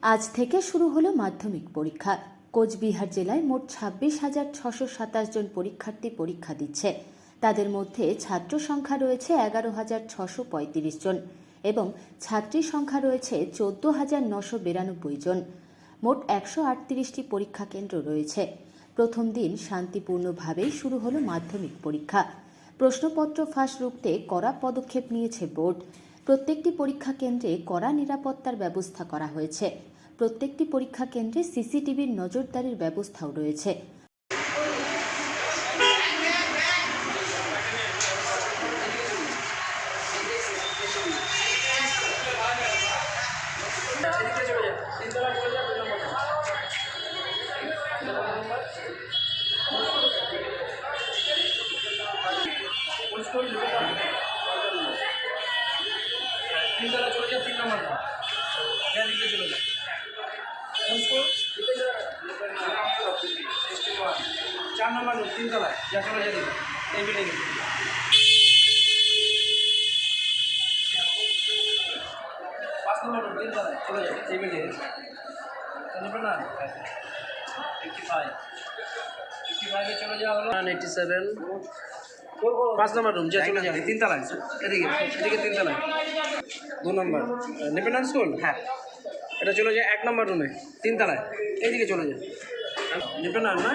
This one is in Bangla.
আজ থেকে শুরু হলো মাধ্যমিক পরীক্ষা। কোচবিহার জেলায় মোট 26,627 জন পরীক্ষার্থী পরীক্ষা দিচ্ছে। তাদের মধ্যে ছাত্র সংখ্যা রয়েছে 11,635 জন এবং ছাত্রী সংখ্যা রয়েছে 14,992 জন। মোট 138টি পরীক্ষা কেন্দ্র রয়েছে। প্রথম দিন শান্তিপূর্ণভাবেই শুরু হলো মাধ্যমিক পরীক্ষা। প্রশ্নপত্র ফাঁস রুখতে কড়া পদক্ষেপ নিয়েছে বোর্ড। প্রত্যেকটি পরীক্ষা কেন্দ্রে কড়া নিরাপত্তার ব্যবস্থা করা হয়েছে। প্রত্যেকটি পরীক্ষা কেন্দ্রে সিসিটিভির নজরদারির ব্যবস্থাও রয়েছে। चार नंबर तीन तला जा चलो जा এই বিল্ডিং पाँच नंबर तीन तला चलो जा এই বিল্ডিং चलो ना 55 चलो जा হলো 87 पाँच नंबर रूम जा चलो जा तीन तला এদিকে এদিকে तीन तला दो नंबर इंडिपेंडेंस स्कूल হ্যাঁ এটা চলে যায় এক নম্বর রুমে তিন তলায় এইদিকে চলে যায় इंडिपेंडेंस না